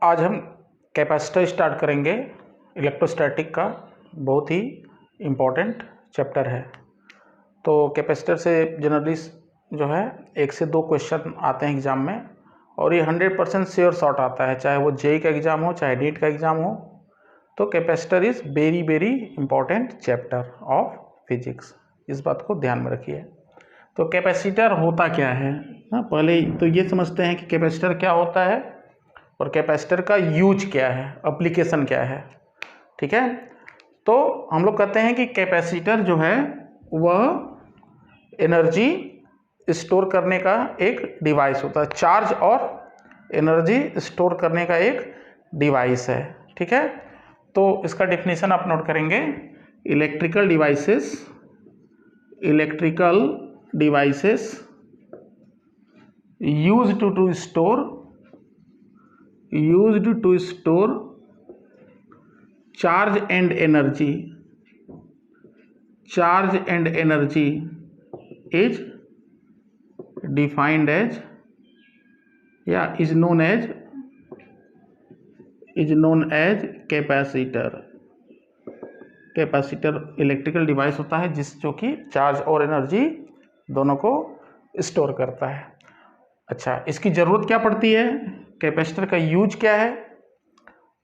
आज हम capacitor start करेंगे। इलेक्ट्रोस्टैटिक का बहुत ही इम्पोर्टेंट चैप्टर है। तो कैपेसिटर से जनरली जो है 1 से 2 क्वेश्चन आते हैं एग्ज़ाम में, और ये 100% श्योर शॉट आता है, चाहे वो जेईई का एग्ज़ाम हो चाहे नीट का एग्ज़ाम हो। तो capacitor is very very important chapter of physics, इस बात को ध्यान में रखिए। तो कैपेसिटर होता क्या है ना, पहले तो ये समझते हैं कि कैपेसिटर क्या होता है और कैपेसिटर का यूज क्या है, एप्लीकेशन क्या है। ठीक है, तो हम लोग कहते हैं कि कैपेसिटर जो है वह एनर्जी स्टोर करने का एक डिवाइस होता है, चार्ज और एनर्जी स्टोर करने का एक डिवाइस है। ठीक है, तो इसका डेफिनेशन आप नोट करेंगे। Electrical devices used to store charge and energy is defined as is known as capacitor. Capacitor electrical device होता है जो कि चार्ज और एनर्जी दोनों को स्टोर करता है। अच्छा, इसकी ज़रूरत क्या पड़ती है, कैपेसिटर का यूज क्या है?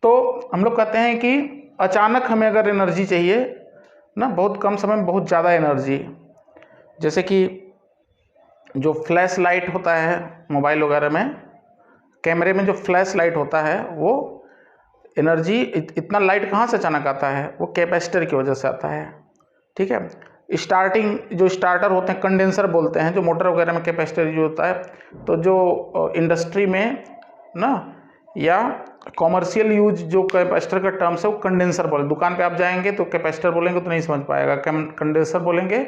तो हम लोग कहते हैं कि अचानक हमें अगर एनर्जी चाहिए ना, बहुत कम समय में बहुत ज़्यादा एनर्जी, जैसे कि जो फ्लैश लाइट होता है मोबाइल वगैरह में, कैमरे में जो फ्लैश लाइट होता है, वो एनर्जी इतना लाइट कहाँ से अचानक आता है, वो कैपेसिटर की वजह से आता है। ठीक है, जो स्टार्टर होते हैं, कंडेंसर बोलते हैं, जो मोटर वगैरह में कैपेसिटर यूज होता है। तो जो इंडस्ट्री में ना या कॉमर्शियल यूज जो कैपेसिटर का टर्म्स है वो कंडेंसर बोले। दुकान पे आप जाएंगे तो कैपेसिटर बोलेंगे तो नहीं समझ पाएगा, कंडेंसर बोलेंगे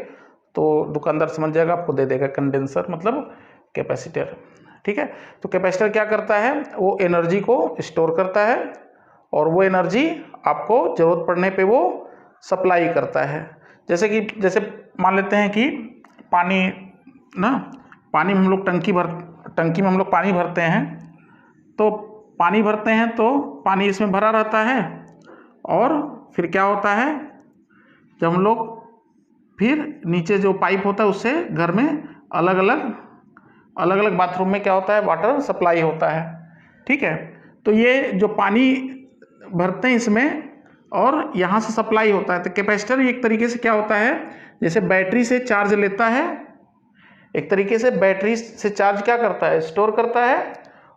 तो दुकानदार समझ जाएगा, आपको दे देगा कंडेंसर मतलब कैपेसिटर। ठीक है, तो कैपेसिटर क्या करता है, वो एनर्जी को स्टोर करता है और वो एनर्जी आपको ज़रूरत पड़ने पे वो सप्लाई करता है। जैसे मान लेते हैं कि पानी में हम लोग टंकी में हम लोग पानी भरते हैं। तो पानी भरते हैं तो पानी इसमें भरा रहता है, और फिर क्या होता है, जब हम लोग फिर नीचे जो पाइप होता है उससे घर में अलग अलग बाथरूम में क्या होता है, वाटर सप्लाई होता है। ठीक है, तो ये जो पानी भरते हैं इसमें और यहाँ से सप्लाई होता है। तो कैपेसिटर एक तरीके से क्या होता है, जैसे बैटरी से चार्ज लेता है, एक तरीके से बैटरी से चार्ज क्या करता है, स्टोर करता है,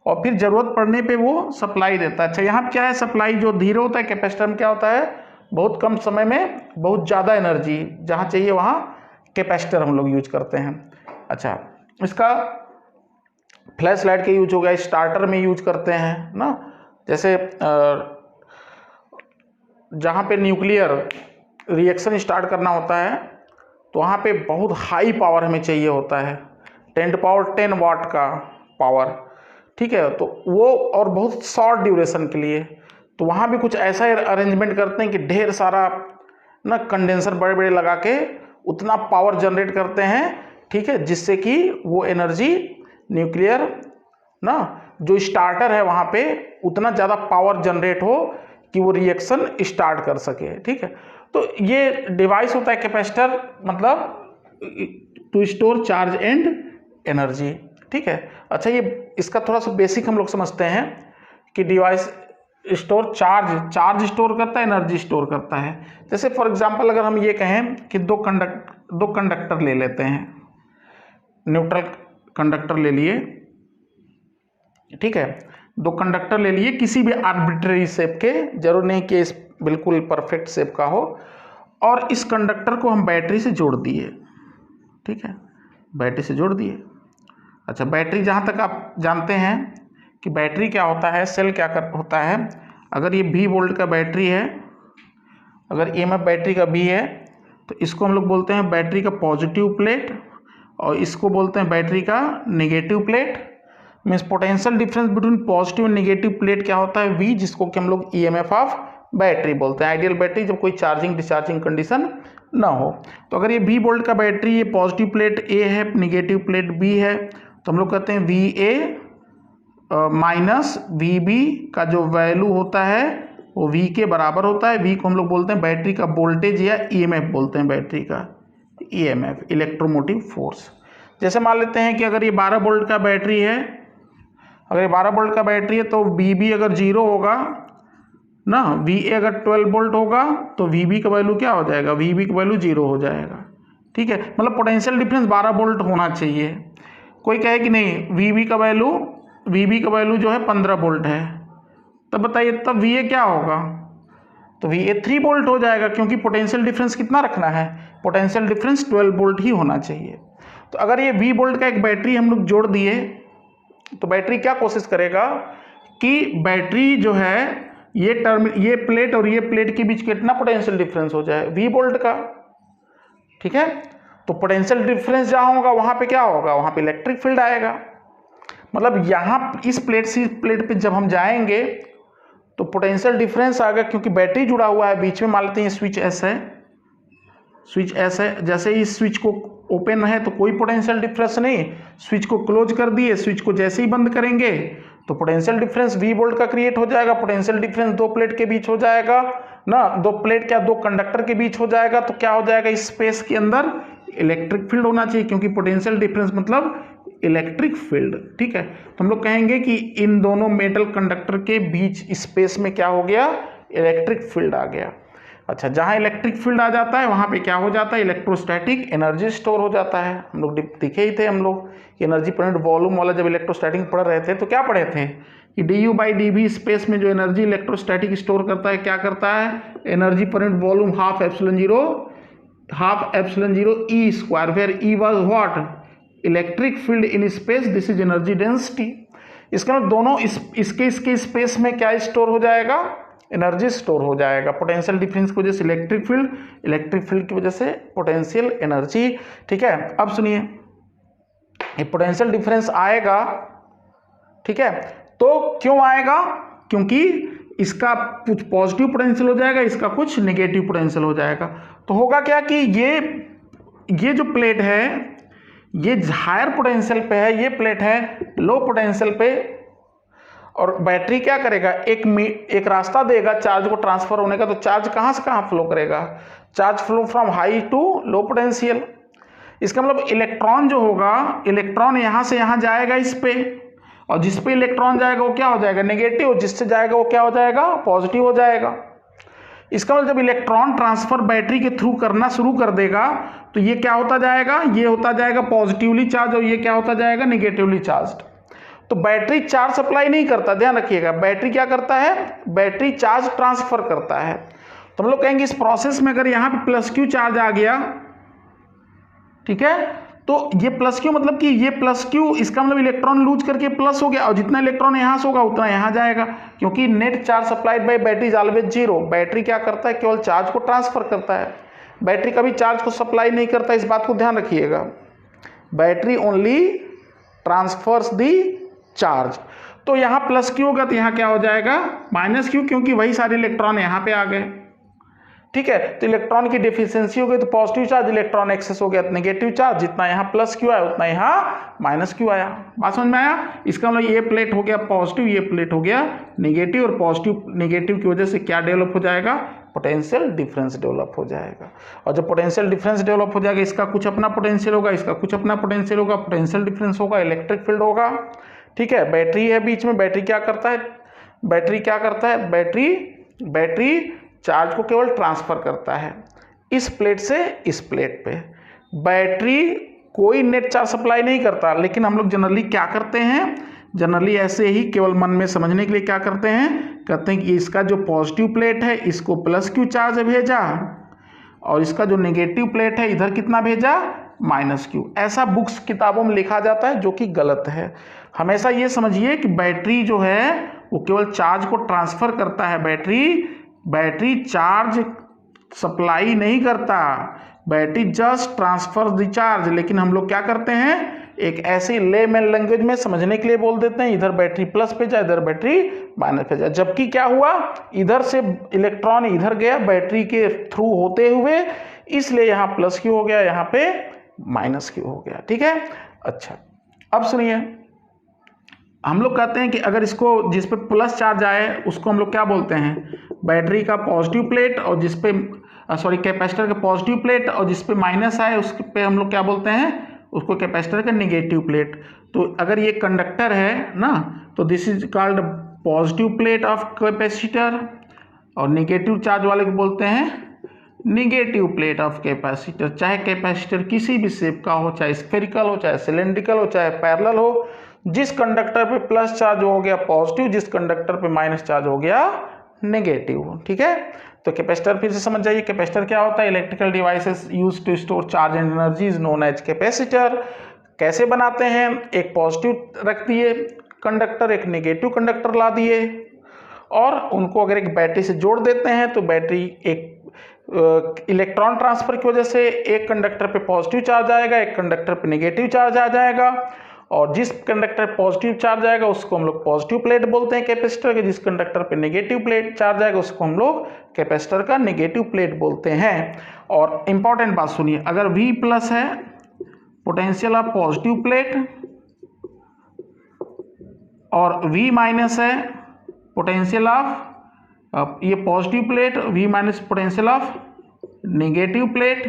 और फिर ज़रूरत पड़ने पे वो सप्लाई देता है। अच्छा, यहाँ क्या है, सप्लाई जो धीरे होता है, कैपेसिटर में क्या होता है, बहुत कम समय में बहुत ज़्यादा एनर्जी जहाँ चाहिए वहाँ कैपेसिटर हम लोग यूज करते हैं। अच्छा, इसका फ्लैश लाइट का यूज हो गया, स्टार्टर में यूज करते हैं ना, जैसे जहाँ पे न्यूक्लियर रिएक्शन स्टार्ट करना होता है तो वहाँ पे बहुत हाई पावर हमें चाहिए होता है, 10 वाट का पावर। ठीक है, तो वो और बहुत शॉर्ट ड्यूरेशन के लिए, तो वहाँ भी कुछ ऐसा अरेंजमेंट करते हैं कि ढेर सारा ना कंडेंसर बड़े बड़े लगा के उतना पावर जनरेट करते हैं। ठीक है, जिससे कि वो एनर्जी न्यूक्लियर ना जो स्टार्टर है वहाँ पे उतना ज़्यादा पावर जनरेट हो कि वो रिएक्शन स्टार्ट कर सके। ठीक है, तो ये डिवाइस होता है कैपेसिटर, मतलब to store charge and energy. ठीक है, अच्छा, ये इसका थोड़ा सा बेसिक हम लोग समझते हैं कि डिवाइस स्टोर चार्ज स्टोर करता है, एनर्जी स्टोर करता है। जैसे फॉर एग्जांपल अगर हम ये कहें कि दो कंडक्टर ले लेते हैं, न्यूट्रल कंडक्टर ले लिए। ठीक है, 2 कंडक्टर ले लिए किसी भी आर्बिट्रेरी शेप के, जरूर नहीं कि इस बिल्कुल परफेक्ट शेप का हो, और इस कंडक्टर को हम बैटरी से जोड़ दिए। ठीक है, बैटरी से जोड़ दिए। अच्छा, बैटरी जहाँ तक आप जानते हैं कि बैटरी क्या होता है, सेल क्या होता है, अगर ये V वोल्ट का बैटरी है, अगर EMF बैटरी का V है, तो इसको हम लोग बोलते हैं बैटरी का पॉजिटिव प्लेट, और इसको बोलते हैं बैटरी का negative plate. Means potential difference between positive and negative plate क्या होता है, V, जिसको कि हम लोग EMF ऑफ बैटरी बोलते हैं। आइडियल बैटरी जब कोई चार्जिंग डिस्चार्जिंग कंडीशन ना हो। तो अगर ये V वोल्ट का बैटरी, ये पॉजिटिव प्लेट A है, नेगेटिव प्लेट B है, तो हम लोग कहते हैं VA माइनस वी बी का जो वैल्यू होता है वो वी के बराबर होता है। वी को हम लोग बोलते हैं बैटरी का वोल्टेज या ईएमएफ बोलते हैं, बैटरी का ईएमएफ इलेक्ट्रोमोटिव फोर्स। जैसे मान लेते हैं कि अगर ये 12 वोल्ट का बैटरी है, अगर ये 12 वोल्ट का बैटरी है तो वी बी अगर 0 होगा ना, वी ए अगर 12 वोल्ट होगा तो वी बी का वैल्यू क्या हो जाएगा, वी बी का वैल्यू 0 हो जाएगा। ठीक है, मतलब पोटेंशियल डिफरेंस 12 वोल्ट होना चाहिए। कोई कहे कि नहीं वी बी का वैल्यू जो है 15 वोल्ट है, तब बताइए तब वी ए क्या होगा, तो वी ए 3 वोल्ट हो जाएगा, क्योंकि पोटेंशियल डिफरेंस कितना रखना है, पोटेंशियल डिफरेंस 12 वोल्ट ही होना चाहिए। तो अगर ये 20 वोल्ट का एक बैटरी हम लोग जोड़ दिए तो बैटरी क्या कोशिश करेगा कि बैटरी जो है ये प्लेट और ये प्लेट के बीच कितना पोटेंशियल डिफरेंस हो जाए, 20 वोल्ट का। ठीक है, तो पोटेंशियल डिफरेंस जहाँ होगा वहाँ पे क्या होगा, वहाँ पे इलेक्ट्रिक फील्ड आएगा। मतलब यहाँ इस प्लेट से इस प्लेट पे जब हम जाएंगे तो पोटेंशियल डिफरेंस आ गया, क्योंकि बैटरी जुड़ा हुआ है बीच में। मान लेते हैं स्विच एस है, स्विच एस है, जैसे ही स्विच को ओपन है तो कोई पोटेंशियल डिफरेंस नहीं, स्विच को क्लोज कर दिए, स्विच को जैसे ही बंद करेंगे तो पोटेंशियल डिफरेंस 20 वोल्ट का क्रिएट हो जाएगा। पोटेंशियल डिफरेंस दो प्लेट के बीच हो जाएगा ना, दो प्लेट क्या दो कंडक्टर के बीच हो जाएगा, तो क्या हो जाएगा, इस स्पेस के अंदर इलेक्ट्रिक फील्ड होना चाहिए, क्योंकि पोटेंशियल डिफरेंस मतलब इलेक्ट्रिक फील्ड। ठीक है, तो हम लोग कहेंगे कि इन दोनों मेटल कंडक्टर के बीच स्पेस में क्या हो गया, इलेक्ट्रिक फील्ड आ गया। अच्छा, जहाँ इलेक्ट्रिक फील्ड आ जाता है वहाँ पे क्या हो जाता है, इलेक्ट्रोस्टैटिक एनर्जी स्टोर हो जाता है। हम लोग दिखे ही थे हम लोग कि एनर्जी पर यूनिट वॉल्यूम वाला जब इलेक्ट्रोस्टैटिक पढ़ रहे थे तो क्या पढ़े थे कि D you by D we space में जो एनर्जी इलेक्ट्रोस्टैटिक स्टोर करता है क्या करता है, energy per unit volume half epsilon zero E square, where E was what, electric field in space, this is energy density. इसका मतलब दोनों इसके स्पेस में क्या स्टोर हो जाएगा, एनर्जी स्टोर हो जाएगा। पोटेंशियल डिफरेंस की वजह से इलेक्ट्रिक फील्ड की वजह से पोटेंशियल एनर्जी। ठीक है, अब सुनिए, ये पोटेंशियल डिफरेंस आएगा, ठीक है, तो क्यों आएगा, क्योंकि इसका कुछ पॉजिटिव पोटेंशियल हो जाएगा, इसका कुछ नेगेटिव पोटेंशियल हो जाएगा। तो होगा क्या कि ये जो प्लेट है ये हायर पोटेंशियल पे है, ये प्लेट है लो पोटेंशियल पे, और बैटरी क्या करेगा, एक रास्ता देगा चार्ज को ट्रांसफर होने का। तो चार्ज कहाँ से कहाँ फ्लो करेगा, charge flow from high to low potential. इसका मतलब इलेक्ट्रॉन जो होगा, इलेक्ट्रॉन यहाँ से यहाँ जाएगा इस पे, और जिस पे इलेक्ट्रॉन जाएगा वो क्या हो जाएगा, नेगेटिव, जिससे जाएगा वो क्या हो जाएगा, पॉजिटिव हो जाएगा। इसका मतलब जब इलेक्ट्रॉन ट्रांसफर बैटरी के थ्रू करना शुरू कर देगा तो ये क्या होता जाएगा, ये होता जाएगा पॉजिटिवली चार्ज, और ये क्या होता जाएगा, नेगेटिवली चार्ज। तो बैटरी चार्ज सप्लाई नहीं करता, ध्यान रखिएगा, बैटरी क्या करता है, बैटरी चार्ज ट्रांसफर करता है। तो हम लोग कहेंगे इस प्रोसेस में अगर यहाँ पे प्लस क्यू चार्ज आ गया, ठीक है, तो ये प्लस क्यू मतलब कि ये प्लस क्यू, इसका मतलब इलेक्ट्रॉन लूज करके प्लस हो गया, और जितना इलेक्ट्रॉन यहाँ से होगा उतना यहाँ जाएगा, क्योंकि net charge supplied by battery is always zero. Battery क्या करता है, केवल चार्ज को ट्रांसफर करता है, बैटरी कभी चार्ज को सप्लाई नहीं करता, इस बात को ध्यान रखिएगा। Battery only transfers the charge. तो यहाँ प्लस क्यू होगा तो यहाँ क्या हो जाएगा, माइनस क्यू, क्योंकि वही सारे इलेक्ट्रॉन यहाँ पे आ गए। ठीक है, तो इलेक्ट्रॉन की डिफिशियंसी हो गई तो पॉजिटिव चार्ज, इलेक्ट्रॉन एक्सेस हो गया तो नेगेटिव चार्ज, जितना यहाँ प्लस क्यू आया उतना यहाँ माइनस क्यू आया। बात समझ में आया। इसका मतलब ये प्लेट हो गया पॉजिटिव, ये प्लेट हो गया नेगेटिव, और पॉजिटिव नेगेटिव की वजह से क्या डेवलप हो जाएगा, पोटेंशियल डिफरेंस डेवलप हो जाएगा। और जब पोटेंशियल डिफरेंस डेवलप हो जाएगा, इसका कुछ अपना पोटेंशियल होगा, इसका कुछ अपना पोटेंशियल होगा, पोटेंशियल डिफरेंस होगा, इलेक्ट्रिक फील्ड होगा। ठीक है, बैटरी है बीच में, बैटरी क्या करता है, बैटरी चार्ज को केवल ट्रांसफर करता है इस प्लेट से इस प्लेट पे। बैटरी कोई नेट चार्ज सप्लाई नहीं करता, लेकिन हम लोग जनरली क्या करते हैं, जनरली ऐसे ही केवल मन में समझने के लिए क्या करते हैं, कहते हैं कि इसका जो पॉजिटिव प्लेट है इसको प्लस क्यू चार्ज भेजा, और इसका जो नेगेटिव प्लेट है इधर कितना भेजा, माइनस क्यू। ऐसा बुक्स किताबों में लिखा जाता है, जो कि गलत है। हमेशा ये समझिए कि बैटरी जो है वो केवल चार्ज को ट्रांसफर करता है, बैटरी चार्ज सप्लाई नहीं करता, battery just transfer the charge. लेकिन हम लोग क्या करते हैं, एक ऐसी लेमैन लैंग्वेज में समझने के लिए बोल देते हैं, इधर बैटरी प्लस पे जाए, इधर बैटरी माइनस पे जाए। जबकि क्या हुआ, इधर से इलेक्ट्रॉन इधर गया बैटरी के थ्रू होते हुए, इसलिए यहाँ प्लस क्यू हो गया, यहाँ पे माइनस क्यू हो गया। ठीक है, अच्छा अब सुनिए, हम लोग कहते हैं कि अगर इसको जिस पे प्लस चार्ज आए उसको हम लोग क्या बोलते हैं, बैटरी का पॉजिटिव प्लेट, और जिस पे कैपेसिटर का पॉजिटिव प्लेट, और जिस पे माइनस आए उस पे हम लोग क्या बोलते हैं, उसको कैपेसिटर का निगेटिव प्लेट। तो अगर ये कंडक्टर है ना, तो this is called positive plate of capacitor, और निगेटिव चार्ज वाले को बोलते हैं निगेटिव प्लेट ऑफ कैपेसिटर। चाहे कैपेसिटर किसी भी शेप का हो, चाहे स्फेरिकल हो, चाहे सिलेंड्रिकल हो, चाहे पैरेलल हो, जिस कंडक्टर पे प्लस चार्ज हो गया पॉजिटिव, जिस कंडक्टर पे माइनस चार्ज हो गया नेगेटिव। ठीक है, तो कैपेसिटर फिर से समझ जाइए, कैपेसिटर क्या होता है, electrical devices use to store charge and energy is known as capacitor. कैसे बनाते हैं, एक पॉजिटिव रख दिए कंडक्टर, एक नेगेटिव कंडक्टर ला दिए, और उनको अगर एक बैटरी से जोड़ देते हैं तो बैटरी एक इलेक्ट्रॉन ट्रांसफर की वजह से एक कंडक्टर पे पॉजिटिव चार्ज आएगा, एक कंडक्टर पे नेगेटिव चार्ज आ जाएगा, और जिस कंडक्टर पे पॉजिटिव चार्ज आएगा उसको हम लोग पॉजिटिव प्लेट बोलते हैं कैपेसिटर के, जिस कंडक्टर पे नेगेटिव प्लेट चार्ज आएगा उसको हम लोग कैपेसिटर का नेगेटिव प्लेट बोलते हैं। और इंपॉर्टेंट बात सुनिए, अगर V प्लस है पोटेंशियल ऑफ पॉजिटिव प्लेट, और V माइनस है पोटेंशियल ऑफ ये positive plate, V minus potential of negative plate,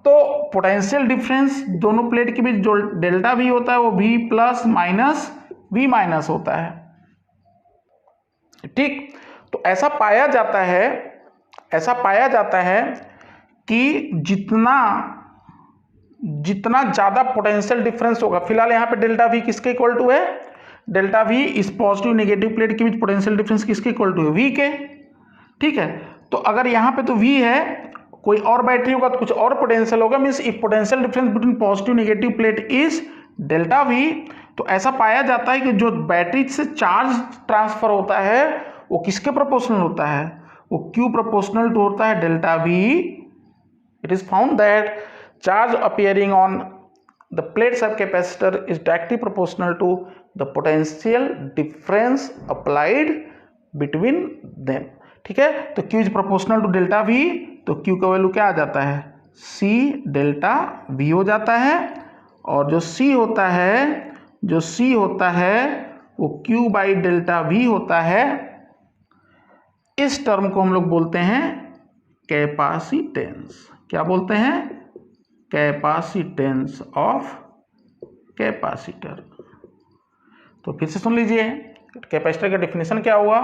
तो पोटेंशियल डिफरेंस दोनों प्लेट के बीच जो डेल्टा V होता है वो V plus minus V minus होता है। ठीक, तो ऐसा पाया जाता है कि जितना ज़्यादा पोटेंशियल डिफरेंस होगा, फिलहाल यहाँ पे डेल्टा V किसके इक्वल टू है, डेल्टा V इस पॉजिटिव नेगेटिव प्लेट के बीच पोटेंशियल डिफरेंस किसके इक्वल टू है, V के। ठीक है, तो अगर यहाँ पे तो V है, कोई और बैटरी होगा तो कुछ और पोटेंशियल होगा, means if potential difference between positive negative plate is delta V, तो ऐसा पाया जाता है कि जो बैटरी से चार्ज ट्रांसफर होता है वो किसके प्रोपोर्शनल होता है, वो Q प्रोपोर्शनल टू होता है delta V। It is found that charge appearing on the plates of capacitor is directly proportional to the potential difference applied between them. ठीक है, तो Q is proportional to delta V, तो Q का value क्या आ जाता है, C delta V हो जाता है, और जो C होता है वो Q बाई डेल्टा V होता है। इस टर्म को हम लोग बोलते हैं कैपेसिटेंस। क्या बोलते हैं, कैपेसिटेंस ऑफ कैपेसिटर। तो फिर से सुन लीजिए, कैपेसिटर का डिफिनेशन क्या हुआ।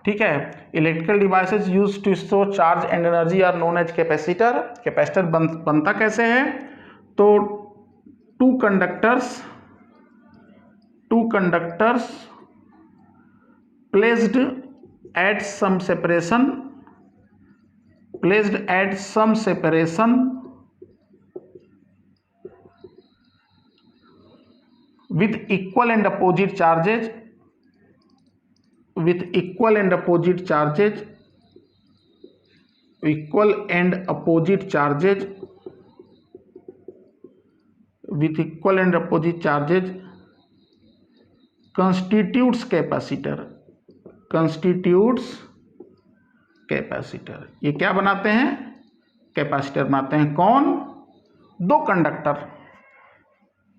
ठीक है, electrical devices use to store charge and energy are known as capacitor. Capacitor बनता कैसे है, तो two conductors placed at some separation with equal and opposite charges constitutes capacitor. ये क्या बनाते हैं, कैपेसिटर बनाते हैं। कौन, दो conductor,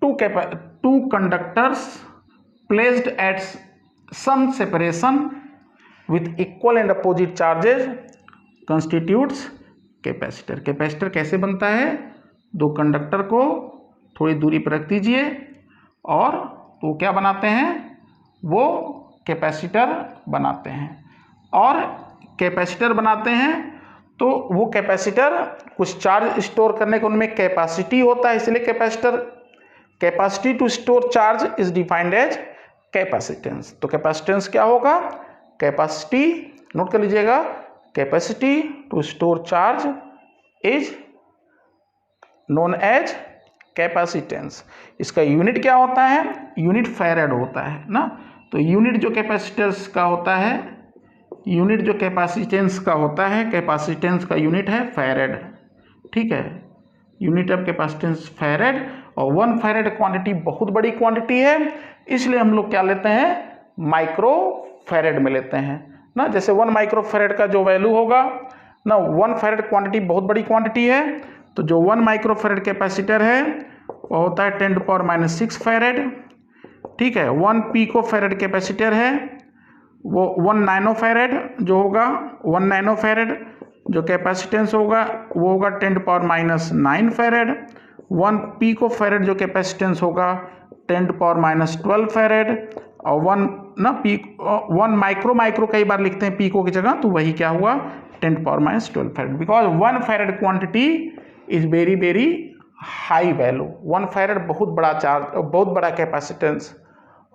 two conductors placed at some separation with equal and opposite charges constitutes capacitor. Capacitor कैसे बनता है, दो कंडक्टर को थोड़ी दूरी पर रख दीजिए और तो क्या बनाते हैं, वो कैपेसिटर बनाते हैं। और कैपेसिटर बनाते हैं तो वो कैपेसिटर कुछ चार्ज स्टोर करने का उनमें कैपेसिटी होता है, इसलिए capacity to store charge is defined as capacitance. तो कैपेसिटेंस क्या होगा, कैपेसिटी, नोट कर लीजिएगा, capacity to store charge is known as capacitance. इसका यूनिट क्या होता है, यूनिट फैराड होता है ना। तो यूनिट जो कैपेसिटेंस का होता है, यूनिट जो कैपेसिटेंस का होता है, कैपेसिटेंस का यूनिट है फैराड। ठीक है, यूनिट ऑफ कैपेसिटेंस फैराड। और 1 फैराड क्वांटिटी बहुत बड़ी क्वांटिटी है, इसलिए हम लोग क्या लेते हैं, माइक्रो फैराड में लेते हैं ना। जैसे 1 माइक्रो फैराड का जो वैल्यू होगा ना, 1 फैराड क्वांटिटी बहुत बड़ी क्वांटिटी है, तो जो 1 माइक्रो फैराड कैपेसिटर है वो होता है 10⁻⁻⁶ फैराड। ठीक है, 1 पिको फेरेड कैपेसिटर है, वो 1 नैनो फेरेड जो होगा, 1 नैनो फेरेड जो कैपेसिटेंस होगा वो होगा 10⁻⁹ फेरेड। 1 पिको फेरेड जो कैपेसिटेंस होगा 10⁻12 फेरेड। और 1 माइक्रो कई बार लिखते हैं पिको की जगह, तो वही क्या हुआ 10⁻12 farad, because 1 farad quantity is very very high value. 1 farad बहुत बड़ा चार्ज, बहुत बड़ा कैपेसिटेंस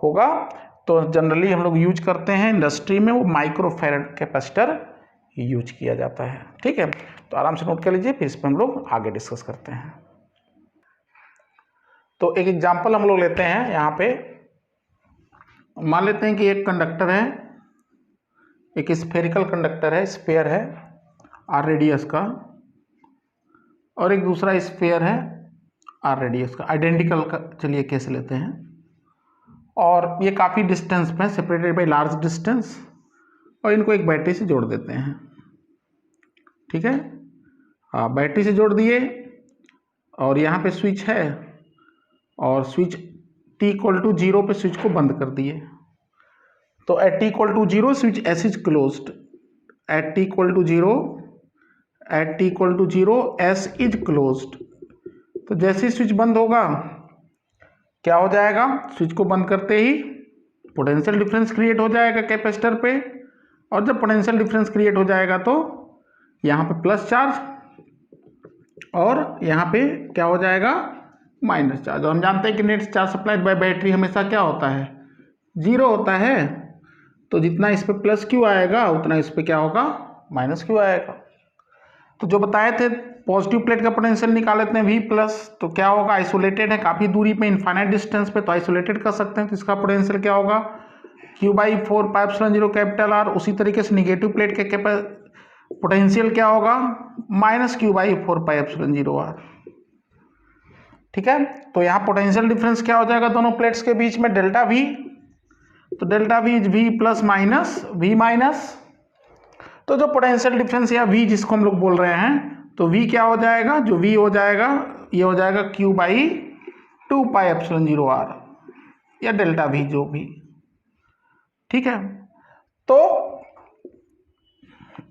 होगा, तो जनरली हम लोग यूज करते हैं इंडस्ट्री में, वो माइक्रो फेरेड कैपेसिटर यूज किया जाता है। ठीक है, तो आराम से नोट कर लीजिए, फिर इस पर हम लोग आगे डिस्कस करते हैं। तो एक एग्जांपल हम लोग लेते हैं यहाँ पे, मान लेते हैं कि एक कंडक्टर है, एक स्फेरिकल कंडक्टर है, स्फेयर है आर रेडियस का, और एक दूसरा स्फेयर है आर रेडियस का, आइडेंटिकल का चलिए केस लेते हैं, और ये काफ़ी डिस्टेंस पे सेपरेटेड बाय लार्ज डिस्टेंस, और इनको एक बैटरी से जोड़ देते हैं। ठीक है, हाँ बैटरी से जोड़ दिए, और यहाँ पे स्विच है, और स्विच t=0 पे स्विच को बंद कर दिए। तो at t=0 switch S is closed, at t=0 S is closed. तो जैसे ही स्विच बंद होगा क्या हो जाएगा, स्विच को बंद करते ही पोटेंशियल डिफरेंस क्रिएट हो जाएगा कैपेसिटर पे, और जब पोटेंशियल डिफरेंस क्रिएट हो जाएगा तो यहाँ पे प्लस चार्ज और यहाँ पे क्या हो जाएगा माइनस चार्ज। और हम जानते हैं कि net charge supplied by battery हमेशा क्या होता है 0 होता है, तो जितना इस पे प्लस क्यू आएगा उतना इस पे क्या होगा माइनस क्यू आएगा। तो जो बताए थे पॉजिटिव प्लेट का पोटेंशियल निकाल लेते हैं V प्लस, तो क्या होगा आइसोलेटेड है काफ़ी दूरी पे, इनफाइनाइट डिस्टेंस पे, तो आइसोलेटेड कर सकते हैं, तो इसका पोटेंशियल क्या होगा Q/4πε0 कैपिटल R। उसी तरीके से निगेटिव प्लेट के पोटेंशियल क्या होगा -Q/4πε0 R। ठीक है, तो यहाँ पोटेंशियल डिफरेंस क्या हो जाएगा दोनों प्लेट्स के बीच में डेल्टा V, तो delta V is V plus minus V minus. तो जो पोटेंशियल डिफरेंस या V जिसको हम लोग बोल रहे हैं, तो V क्या हो जाएगा, जो V हो जाएगा ये हो जाएगा Q/2πε0 R या डेल्टा V जो भी। ठीक है, तो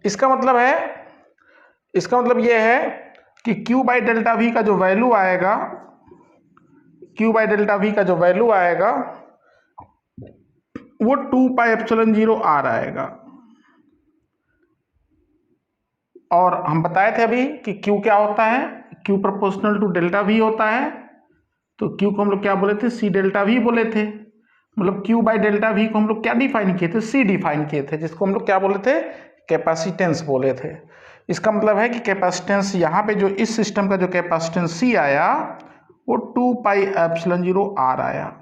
इसका मतलब ये है कि Q/डेल्टा V का जो वैल्यू आएगा, Q/डेल्टा V का जो वैल्यू आएगा वो 2πε0 R आएगा। और हम बताए थे अभी कि Q क्या होता है, Q proportional to delta V होता है, तो Q को हम लोग क्या बोले थे C डेल्टा V बोले थे, मतलब Q/डेल्टा V को हम लोग क्या डिफाइन किए थे C डिफाइन किए थे, जिसको हम लोग क्या बोले थे कैपेसिटेंस बोले थे। इसका मतलब है कि कैपेसिटेंस यहाँ पे जो इस सिस्टम का जो कैपेसिटेंस C आया वो 2πε0 R आया।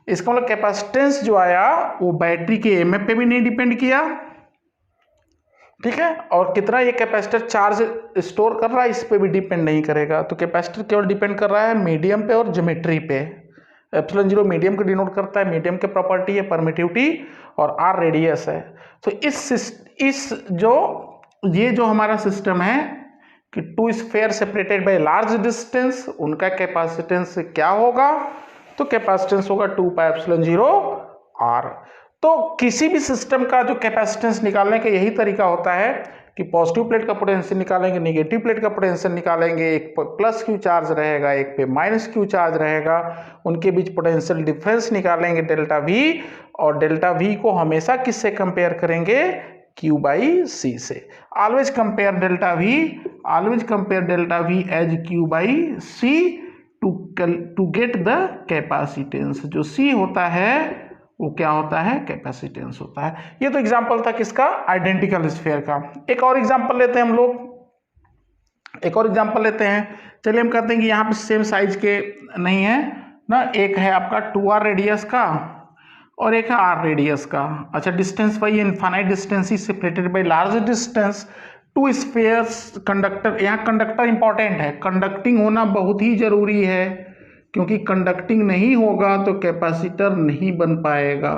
इसका मतलब कैपेसिटेंस जो आया वो बैटरी के एमएफ पे भी नहीं डिपेंड किया, ठीक है, और कितना ये कैपेसिटर चार्ज स्टोर कर रहा है इस पे भी डिपेंड नहीं करेगा। तो कैपेसिटर केवल डिपेंड कर रहा है मीडियम पे और ज्योमेट्री पे। ε0 मीडियम को डिनोट करता है, मीडियम के प्रॉपर्टी है परमिटिविटी, और R रेडियस है। तो ये जो हमारा सिस्टम है कि two sphere separated by large distance, उनका कैपेसिटेंस क्या होगा, तो कैपेसिटेंस होगा 2πε0 R। तो किसी भी सिस्टम का जो कैपेसिटेंस निकालने का यही तरीका होता है कि पॉजिटिव प्लेट का पोटेंशियल निकालेंगे, निगेटिव प्लेट का पोटेंशियल निकालेंगे, एक पर प्लस क्यू चार्ज रहेगा, एक पे माइनस क्यू चार्ज रहेगा, उनके बीच पोटेंशियल डिफरेंस निकालेंगे डेल्टा V, और डेल्टा V को हमेशा किससे कंपेयर करेंगे Q/C से। Always compare delta V as Q/C to get the capacitance. जो C होता है वो क्या होता है कैपेसिटेंस होता है। ये तो एग्जांपल था किसका आइडेंटिकल स्फीयर का। एक और एग्जांपल लेते हैं हम लोग, चलिए हम कहते हैं कि यहाँ पे सेम साइज के नहीं है ना, एक है आपका 2R रेडियस का और एक है R रेडियस का। अच्छा, डिस्टेंस वही infinite distance he separated by large distance, to spheres conductor. यहाँ कंडक्टर इंपॉर्टेंट है, कंडक्टिंग होना बहुत ही जरूरी है, क्योंकि कंडक्टिंग नहीं होगा तो कैपेसिटर नहीं बन पाएगा।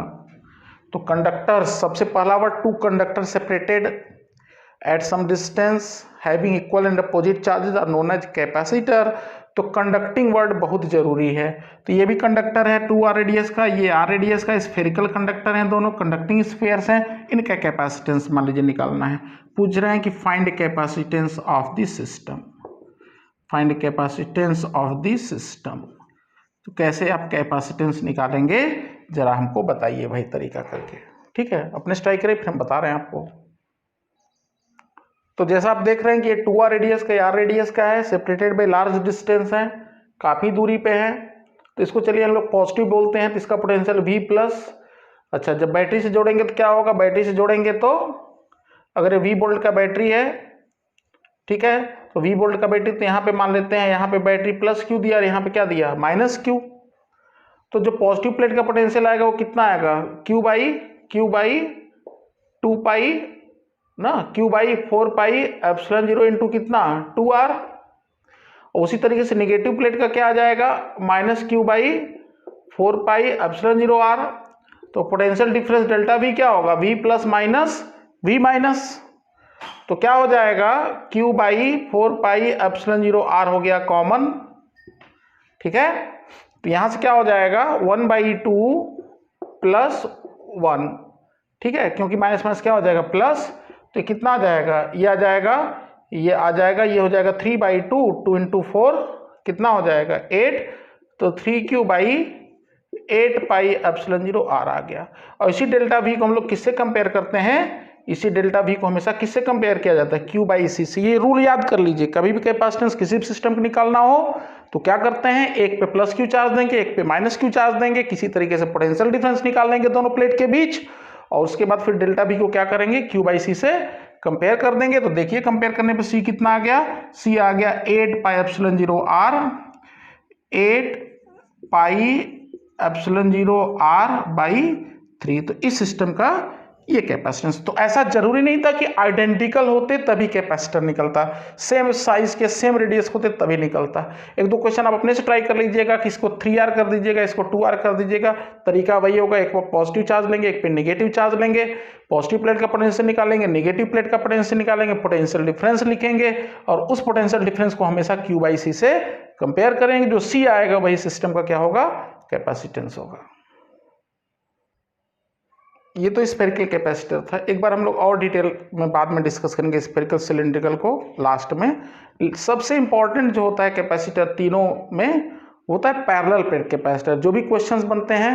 तो कंडक्टर, सबसे पहला word, two conductor separated at some distance having equal and opposite charges are known as capacitor. तो कंडक्टिंग वर्ड बहुत जरूरी है। तो ये भी कंडक्टर है 2r रेडियस का, ये r रेडियस का, स्फेरिकल कंडक्टर हैं दोनों, कंडक्टिंग स्फीयर्स हैं, इनका कैपेसिटेंस मान लीजिए निकालना है। पूछ रहे हैं कि find capacitance of the system, find capacitance of the system. तो कैसे आप कैपेसिटेंस निकालेंगे जरा हमको बताइए भाई तरीका करके, ठीक है। अपने स्ट्राइक करें फिर हम बता रहे हैं आपको। तो जैसा आप देख रहे हैं कि ये 2r रेडियस का, r रेडियस का है, सेपरेटेड बाय लार्ज डिस्टेंस है, काफी दूरी पे है। तो इसको चलिए हम लोग पॉजिटिव बोलते हैं, तो इसका पोटेंशियल V प्लस। अच्छा, जब बैटरी से जोड़ेंगे तो क्या होगा, बैटरी से जोड़ेंगे तो अगर ये V वोल्ट का बैटरी है, ठीक है, तो V वोल्ट का बैटरी, तो यहाँ पे मान लेते हैं यहाँ पे बैटरी प्लस Q दिया और यहाँ पे क्या दिया माइनस Q। तो जो पॉजिटिव प्लेट का पोटेंशियल आएगा वो कितना आएगा, Q बाई 2 पाई ना, Q by 4 pi epsilon 0 into कितना 2r। उसी तरीके से नेगेटिव प्लेट का क्या आ जाएगा, minus Q by 4 pi epsilon 0 r। तो पोटेंशियल डिफरेंस डेल्टा V क्या होगा, V plus minus V minus. तो क्या हो जाएगा, Q by 4 pi epsilon 0 r हो गया कॉमन, ठीक है। तो यहां से क्या हो जाएगा 1/2 प्लस 1, ठीक है, क्योंकि माइनस माइनस क्या हो जाएगा प्लस। तो कितना आ जाएगा, ये आ जाएगा, ये आ जाएगा, ये हो जाएगा 3/2, 2 इंटू 4 कितना हो जाएगा 8। तो 3Q by 8 pi epsilon 0 r आ गया। और इसी डेल्टा V को हम लोग किससे कंपेयर करते हैं, इसी डेल्टा V को हमेशा किससे कंपेयर किया जाता है, Q बाई C से। ये रूल याद कर लीजिए, कभी भी कैपेसिटेंस किसी भी सिस्टम को निकालना हो तो क्या करते हैं, एक पे प्लस Q चार्ज देंगे, एक पे माइनस Q चार्ज देंगे, किसी तरीके से पोटेंशियल डिफरेंस निकाल लेंगे दोनों प्लेट के बीच, और उसके बाद फिर डेल्टा V को क्या करेंगे, Q बाई C से कंपेयर कर देंगे। तो देखिए कंपेयर करने पे C कितना आ गया, C आ गया 8 pi epsilon 0 r, 8 pi epsilon 0 r by 3। तो इस सिस्टम का ये कैपेसिटेंस। तो ऐसा जरूरी नहीं था कि आइडेंटिकल होते तभी कैपेसिटर निकलता, सेम साइज के सेम रेडियस होते तभी निकलता। एक दो क्वेश्चन आप अपने से ट्राई कर लीजिएगा कि इसको 3r कर दीजिएगा, इसको 2r कर दीजिएगा, तरीका वही होगा। एक पर पॉजिटिव चार्ज लेंगे, एक पे नेगेटिव चार्ज लेंगे, पॉजिटिव प्लेट का पोटेंशियल निकालेंगे, नेगेटिव प्लेट का पोटेंशियल निकालेंगे, पोटेंशियल डिफरेंस लिखेंगे और उस पोटेंशियल डिफरेंस को हमेशा Q बाई C से कंपेयर करेंगे। जो C आएगा वही सिस्टम का क्या होगा, कैपेसिटेंस होगा। ये तो स्फेरिकल कैपेसिटर था। एक बार हम लोग और डिटेल में बाद में डिस्कस करेंगे स्फेरिकल सिलिंड्रिकल को लास्ट में। सबसे इंपॉर्टेंट जो होता है कैपेसिटर तीनों में होता है पैरेलल प्लेट कैपेसिटर। जो भी क्वेश्चंस बनते हैं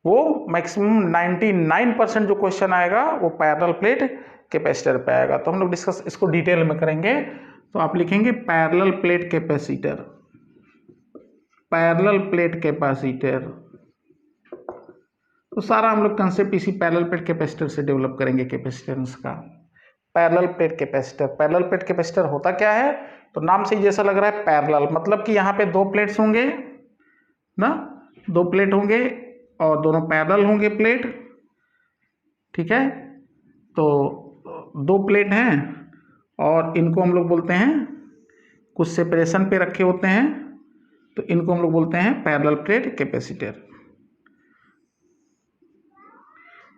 वो मैक्सिमम 99% जो क्वेश्चन आएगा वो पैरेलल प्लेट कैपेसिटर पे आएगा। तो हम लोग डिस्कस इसको डिटेल में करेंगे। तो आप लिखेंगे parallel plate capacitor, parallel plate capacitor. तो सारा हम लोग कंसेप्ट इसी पैरेलल प्लेट कैपेसिटर से डेवलप करेंगे कैपेसिटेंस का। Parallel plate capacitor, parallel plate capacitor होता क्या है, तो नाम से ही जैसा लग रहा है पैरेलल, मतलब कि यहाँ पे दो प्लेट्स होंगे ना, दो प्लेट होंगे और दोनों पैरेलल होंगे प्लेट, ठीक है। तो दो प्लेट हैं और इनको हम लोग बोलते हैं, कुछ सेपरेशन पे रखे होते हैं, तो इनको हम लोग बोलते हैं पैरेलल प्लेट कैपेसिटर,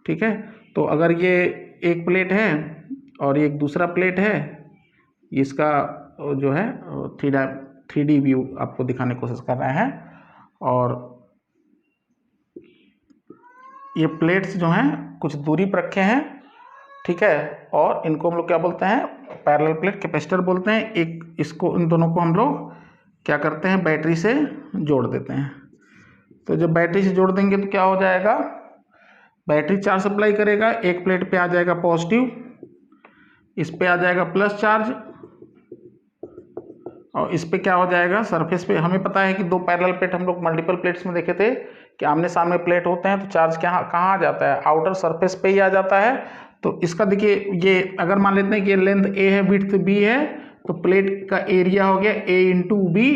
ठीक है। तो अगर ये एक प्लेट है और ये एक दूसरा प्लेट है, इसका जो है 3D व्यू आपको दिखाने की कोशिश कर रहे हैं। और ये प्लेट्स जो हैं कुछ दूरी पर रखे हैं, ठीक है, और इनको हम लोग क्या बोलते हैं, पैरेलल प्लेट कैपेसिटर बोलते हैं। एक इसको, इन दोनों को हम लोग क्या करते हैं, बैटरी से जोड़ देते हैं। तो जब बैटरी से जोड़ देंगे तो क्या हो जाएगा, बैटरी चार्ज सप्लाई करेगा, एक प्लेट पे आ जाएगा पॉजिटिव, इस पे आ जाएगा प्लस चार्ज, और इस पे क्या हो जाएगा, सरफेस पे। हमें पता है कि दो पैरेलल प्लेट हम लोग मल्टीपल प्लेट्स में देखे थे कि आमने सामने प्लेट होते हैं तो चार्ज कहाँ आ जाता है, आउटर सरफेस पे ही आ जाता है। तो इसका देखिए, ये अगर मान लेते हैं कि ये लेंथ A है, विड्थ B है, तो प्लेट का एरिया हो गया A इंटू B,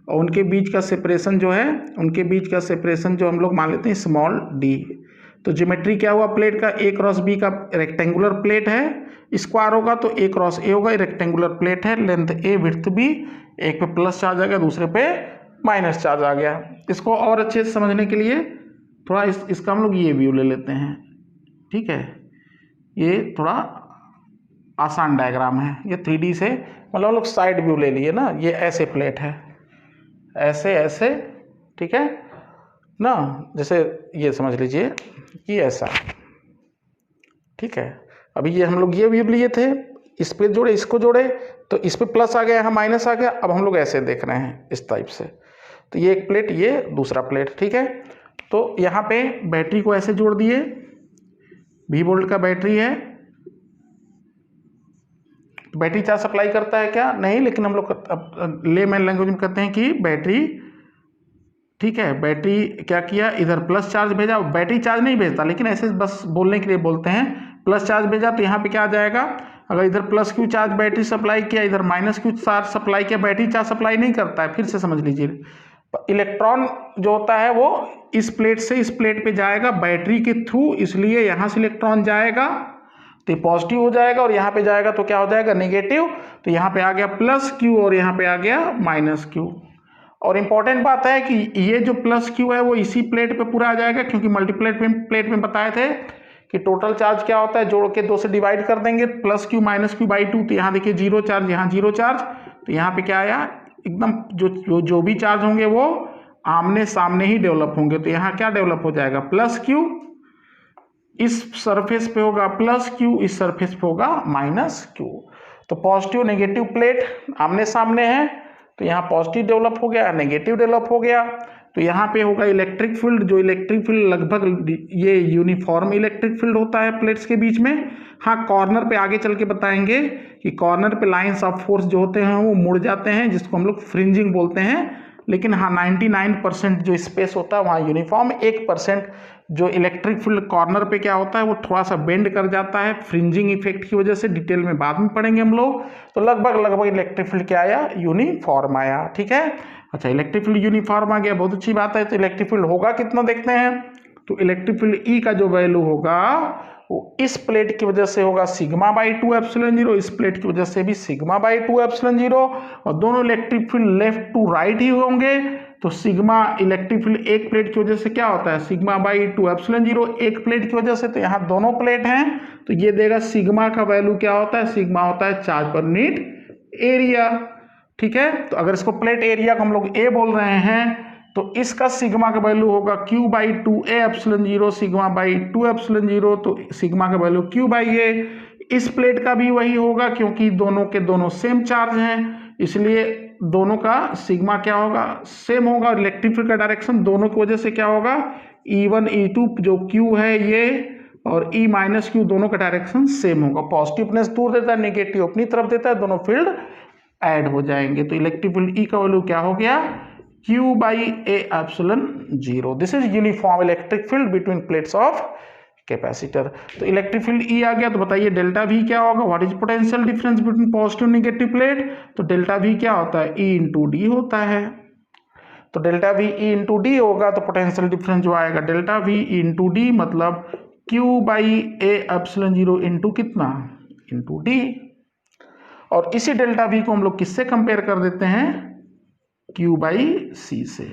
और उनके बीच का सेपरेशन जो है, उनके बीच का सेपरेशन जो हम लोग मान लेते हैं स्मॉल d। तो ज्योमेट्री क्या हुआ, प्लेट का A क्रॉस B का रेक्टेंगुलर प्लेट है, स्क्वायर होगा तो A क्रॉस A होगा, रेक्टेंगुलर प्लेट है, लेंथ A विड्थ B, एक पे प्लस चार्ज आ गया, दूसरे पे माइनस चार्ज आ गया। इसको और अच्छे से समझने के लिए थोड़ा इसका हम लोग ये व्यू ले लेते हैं, ठीक है। ये थोड़ा आसान डायग्राम है, ये 3D से, मतलब हम लोग साइड व्यू ले लिए ना, ये ऐसे प्लेट है, ऐसे ऐसे, ठीक है ना, जैसे ये समझ लीजिए कि ऐसा, ठीक है। अभी ये हम लोग ये भी लिए थे, इस पे जोड़े, इसको जोड़े तो इस पे प्लस आ गया, यहाँ माइनस आ गया। अब हम लोग ऐसे देख रहे हैं इस टाइप से, तो ये एक प्लेट, ये दूसरा प्लेट, ठीक है। तो यहाँ पे बैटरी को ऐसे जोड़ दिए, 20 वोल्ट का बैटरी है। तो बैटरी चार्ज सप्लाई करता है क्या? नहीं, लेकिन हम लोग अब लेमैन लैंग्वेज में कहते हैं कि बैटरी, ठीक है, बैटरी क्या किया, इधर प्लस चार्ज भेजा। बैटरी चार्ज नहीं भेजता, लेकिन ऐसे बस बोलने के लिए बोलते हैं, प्लस चार्ज भेजा तो यहाँ पे क्या आ जाएगा, अगर इधर plus Q charge battery supply किया, इधर माइनस क्यू चार्ज सप्लाई किया, बैटरी चार्ज सप्लाई नहीं करता है। फिर से समझ लीजिए, इलेक्ट्रॉन जो होता है वो इस प्लेट से इस प्लेट पे जाएगा बैटरी के थ्रू, इसलिए यहाँ से इलेक्ट्रॉन जाएगा तो पॉजिटिव हो जाएगा, और यहाँ पे जाएगा तो क्या हो जाएगा, नेगेटिव। तो यहाँ पे आ गया प्लस क्यू और यहाँ पे आ गया माइनस क्यू। और इम्पॉर्टेंट बात है कि ये जो प्लस क्यू है वो इसी प्लेट पे पूरा आ जाएगा, क्योंकि मल्टीप्लेट प्लेट में बताए थे कि टोटल चार्ज क्या होता है, जोड़ के 2 से डिवाइड कर देंगे, plus Q minus Q by 2। तो यहाँ देखिए जीरो चार्ज, यहाँ जीरो चार्ज, तो यहाँ पे क्या आया, एकदम जो भी चार्ज होंगे वो आमने सामने ही डेवलप होंगे। तो यहाँ क्या डेवलप हो जाएगा, प्लस क्यू इस सरफेस पे होगा प्लस क्यू, इस सरफेस पे होगा माइनस क्यू। तो पॉजिटिव नेगेटिव प्लेट आमने सामने है, तो यहाँ पॉजिटिव डेवलप हो गया, नेगेटिव डेवलप हो गया। तो यहाँ पे होगा इलेक्ट्रिक फील्ड, जो इलेक्ट्रिक फील्ड लगभग ये यूनिफॉर्म इलेक्ट्रिक फील्ड होता है प्लेट्स के बीच में। हाँ, कॉर्नर पे आगे चल के बताएंगे कि कॉर्नर पे लाइंस ऑफ फोर्स जो होते हैं वो मुड़ जाते हैं, जिसको हम लोग फ्रिंजिंग बोलते हैं। लेकिन हाँ, 99% जो स्पेस होता है वहाँ यूनिफॉर्म, 1% जो इलेक्ट्रिक फील्ड कॉर्नर पे क्या होता है वो थोड़ा सा बेंड कर जाता है फ्रिंजिंग इफेक्ट की वजह से, डिटेल में बाद में पढ़ेंगे हम लोग। तो लगभग इलेक्ट्रिक फील्ड क्या आया, यूनिफॉर्म आया, ठीक है। अच्छा, इलेक्ट्रिक फील्ड यूनिफॉर्म आ गया, बहुत अच्छी बात है। तो इलेक्ट्रिक फील्ड होगा कितना देखते हैं। तो इलेक्ट्रिक फील्ड ई का जो वैल्यू होगा वो इस प्लेट की वजह से होगा सिग्मा बाई 2 एप्सिलॉन 0, इस प्लेट की वजह से भी सिग्मा बाई 2 एप्सिलॉन 0, और दोनों electric field left to right ही होंगे। तो सिग्मा इलेक्ट्रिक फील्ड एक प्लेट की वजह से क्या होता है, सिग्मा बाई 2 एप्सिलॉन 0 एक प्लेट की वजह से। तो यहाँ दोनों प्लेट हैं, तो ये देगा सिग्मा का वैल्यू क्या होता है, सिग्मा होता है चार्ज पर यूनिट एरिया, ठीक है। तो अगर इसको प्लेट एरिया को हम लोग ए बोल रहे हैं, तो इसका सिग्मा का वैल्यू होगा Q by 2 A epsilon 0, sigma by 2 epsilon 0, तो सिग्मा का वैल्यू क्यू बाई ए। इस प्लेट का भी वही होगा, क्योंकि दोनों के दोनों सेम चार्ज हैं, इसलिए दोनों का सिग्मा क्या होगा, सेम होगा। इलेक्ट्रिक फील्ड का डायरेक्शन दोनों की वजह से क्या होगा, E1 E2 जो क्यू है ये, और E माइनस क्यू दोनों का डायरेक्शन सेम होगा। पॉजिटिवनेस दूर देता है, नेगेटिव अपनी तरफ देता है, दोनों फील्ड ऐड हो जाएंगे। तो इलेक्ट्रिक फील्ड E का वैल्यू क्या हो गया, Q by A epsilon 0। This is uniform electric field between plates of capacitor. तो इलेक्ट्रिक फील्ड E आ गया, तो बताइए डेल्टा V क्या होगा, what is potential difference between positive negative plate. तो डेल्टा V क्या होता है, E इंटू डी होता है। तो delta V E into D होगा, तो पोटेंशियल डिफरेंस जो आएगा delta V E into D, मतलब Q by A epsilon 0 into कितना, इंटू डी। और इसी डेल्टा V को हम लोग किससे कंपेयर कर देते हैं, Q बाई सी से।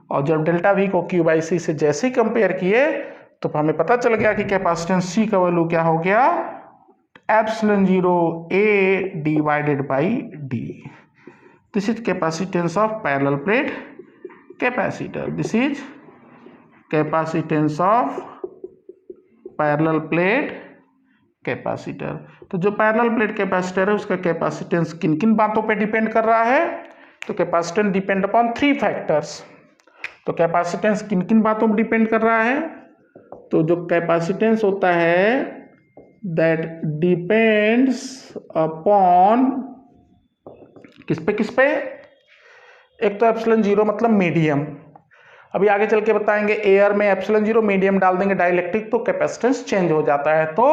और जब डेल्टा V को Q बाई सी से जैसे ही कंपेयर किए, तो हमें पता चल गया कि कैपेसिटेंस C का वैल्यू क्या हो गया, epsilon 0 A divided by D। This is capacitance of parallel plate capacitor. This is capacitance of parallel plate capacitor. तो जो पैरेलल प्लेट कैपेसिटर है उसका कैपेसिटेंस किन किन बातों पे डिपेंड कर रहा है, तो कैपेसिटेंस डिपेंड अपॉन 3 फैक्टर्स। तो कैपेसिटेंस किन किन बातों पर डिपेंड कर रहा है, तो जो कैपेसिटेंस होता है दैट डिपेंड्स अपॉन किस पे, एक तो एप्सिलॉन 0 मतलब मीडियम, अभी आगे चल के बताएंगे। एयर में एप्सिलॉन 0 मीडियम डाल देंगे डाइलेक्ट्रिक, तो कैपेसिटेंस चेंज हो जाता है। तो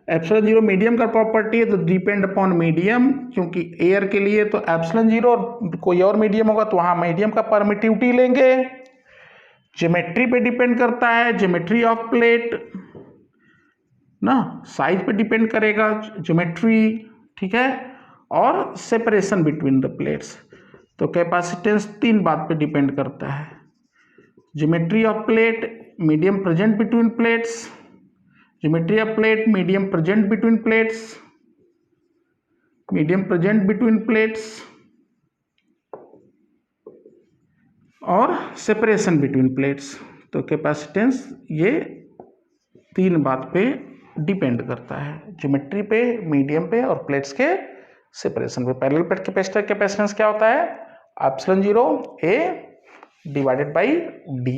एप्सिलॉन 0 मीडियम का प्रॉपर्टी है, तो डिपेंड अपॉन मीडियम, क्योंकि एयर के लिए तो एप्सिलॉन 0 और कोई और मीडियम होगा तो वहाँ मीडियम का परमिटिविटी लेंगे। ज्योमेट्री पे डिपेंड करता है, ज्योमेट्री ऑफ प्लेट ना, साइज पे डिपेंड करेगा ज्योमेट्री, ठीक है, और सेपरेशन बिटवीन द प्लेट्स। तो कैपेसिटेंस 3 बात पे डिपेंड करता है, geometry of plate, medium present between plates, geometry of plate, medium present between plates, medium present between plates, और सेपरेशन बिटवीन प्लेट्स। तो कैपेसिटेंस ये 3 बात पे डिपेंड करता है, ज्योमेट्री पे, मीडियम पे और प्लेट्स के सेपरेशन पे। पैरेलल प्लेट कैपेसिटर कैपेसिटेंस क्या होता है? Epsilon 0 A divided by D।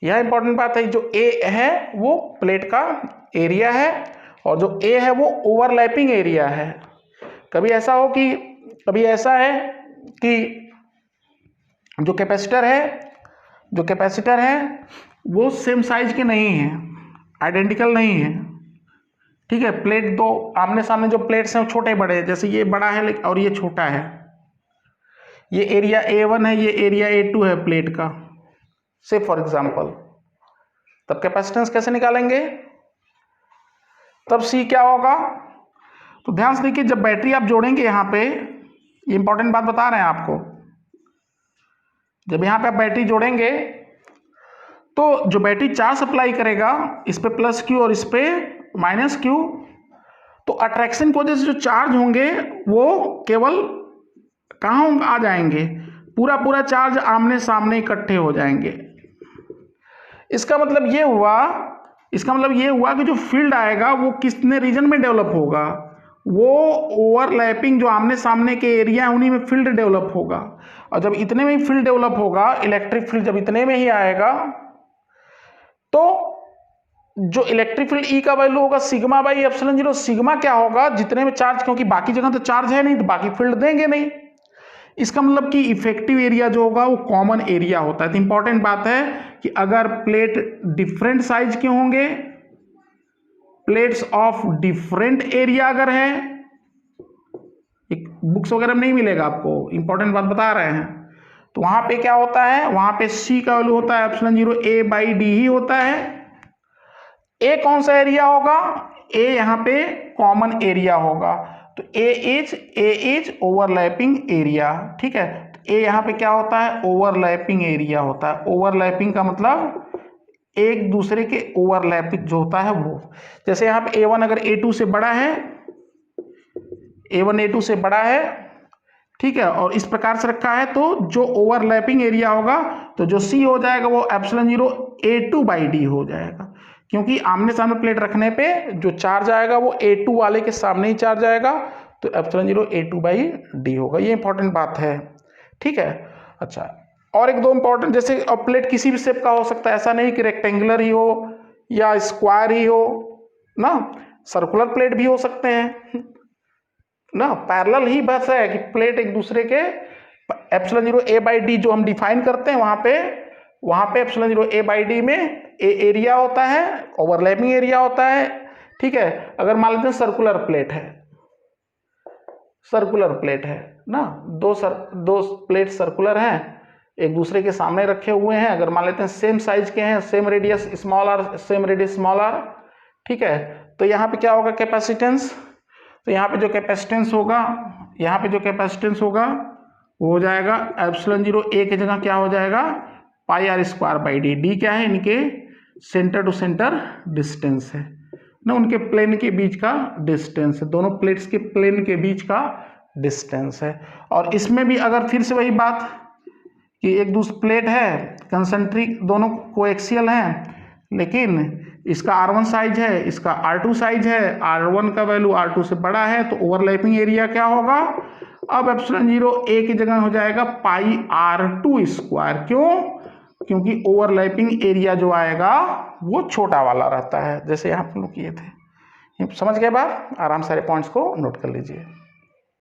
यह इंपॉर्टेंट बात है, जो A है वो प्लेट का एरिया है और जो A है वो ओवरलैपिंग एरिया है। कभी ऐसा है कि जो कैपेसिटर है वो सेम साइज के नहीं है, आइडेंटिकल नहीं है, ठीक है। प्लेट दो आमने सामने जो प्लेट्स हैं वो छोटे बड़े हैं, जैसे ये बड़ा है और ये छोटा है, ये एरिया A1 है, ये एरिया A2 है प्लेट का, से फॉर एग्जांपल। तब कैपेसिटेंस कैसे निकालेंगे? तब C क्या होगा? तो ध्यान से देखिए, जब बैटरी आप जोड़ेंगे यहाँ पे, ये इंपॉर्टेंट बात बता रहे हैं आपको, जब यहाँ पे आप बैटरी जोड़ेंगे तो जो बैटरी चार्ज सप्लाई करेगा, इस पे प्लस Q और इस पे माइनस Q, तो अट्रैक्शन की वजह से जो चार्ज होंगे वो केवल कहाँ आ जाएंगे? पूरा चार्ज आमने सामने इकट्ठे हो जाएंगे। इसका मतलब ये हुआ कि जो फील्ड आएगा वो कितने रीजन में डेवलप होगा? वो ओवरलैपिंग जो आमने सामने के एरिया है उन्हीं में फील्ड डेवलप होगा। और जब इतने में ही फील्ड डेवलप होगा, इलेक्ट्रिक फील्ड जब इतने में ही आएगा, तो जो इलेक्ट्रिक फील्ड E का वैल्यू होगा सिग्मा बाई एप्सिलॉन 0। सिग्मा क्या होगा? जितने में चार्ज, क्योंकि बाकी जगह तो चार्ज है नहीं तो बाकी फील्ड देंगे नहीं। इसका मतलब कि इफेक्टिव एरिया जो होगा वो कॉमन एरिया होता है। तो इंपॉर्टेंट बात है कि अगर प्लेट डिफरेंट साइज के होंगे, प्लेट्स ऑफ डिफरेंट एरिया अगर है, एक बुक्स वगैरह में नहीं मिलेगा आपको, इंपॉर्टेंट बात बता रहे हैं, तो वहां पे क्या होता है? वहां पे C का वैल्यू होता है एप्सिलॉन 0 A बाई D ही होता है। A कौन सा एरिया होगा? A यहाँ पे कॉमन एरिया होगा, तो A इज ओवरलैपिंग एरिया, ठीक है। तो A यहाँ पे क्या होता है? ओवरलैपिंग एरिया होता है। ओवरलैपिंग का मतलब एक दूसरे के ओवरलैपिंग जो होता है वो, जैसे यहाँ पे A1 अगर A2 से बड़ा है, A1 A2 से बड़ा है, ठीक है, और इस प्रकार से रखा है, तो जो ओवरलैपिंग एरिया होगा, तो जो C हो जाएगा वो एप्सिलॉन 0 A2 बाई D हो जाएगा, क्योंकि आमने सामने प्लेट रखने पे जो चार्ज आएगा वो A2 वाले के सामने ही चार्ज आएगा, तो एप्सिलॉन 0 A2 बाई D होगा। ये इंपॉर्टेंट बात है, ठीक है। अच्छा, और एक दो इंपॉर्टेंट, जैसे अब प्लेट किसी भी शेप का हो सकता है, ऐसा नहीं कि रेक्टेंगुलर ही हो या स्क्वायर ही हो ना, सर्कुलर प्लेट भी हो सकते हैं ना। पैरेलल ही बस है कि प्लेट एक दूसरे के एप्सिलॉन 0 A बाई D जो हम डिफाइन करते हैं, वहां पे एप्सिलॉन 0 A बाई D में A एरिया होता है, ओवरलैपिंग एरिया होता है, ठीक है। अगर मान लेते हैं सर्कुलर प्लेट है ना, दो प्लेट सर्कुलर हैं, एक दूसरे के सामने रखे हुए हैं, अगर मान लेते हैं सेम साइज के हैं, सेम रेडियस स्मॉल आर, ठीक है, तो यहाँ पे क्या होगा? कैपेसिटेंस। तो यहाँ पे जो कैपेसिटेंस होगा वो हो जाएगा एप्सिलॉन 0 A की जगह क्या हो जाएगा? Pi r square by D। D क्या है? इनके सेंटर टू सेंटर डिस्टेंस है ना, उनके प्लेन के बीच का डिस्टेंस है, दोनों प्लेट्स के प्लेन के बीच का डिस्टेंस है। और इसमें भी अगर फिर से वही बात कि एक दूसरी प्लेट है कंसेंट्रिक, दोनों कोएक्सियल हैं, लेकिन इसका R1 साइज है, इसका R2 साइज है, R1 का वैल्यू R2 से बड़ा है, तो ओवरलैपिंग एरिया क्या होगा? अब एप्सिलॉन 0 A की जगह हो जाएगा पाई R2 स्क्वायर। क्यों? क्योंकि ओवरलैपिंग एरिया जो आएगा वो छोटा वाला रहता है, जैसे यहाँ हम लोग किए थे। समझ गए बात? आराम से सारे पॉइंट्स को नोट कर लीजिए।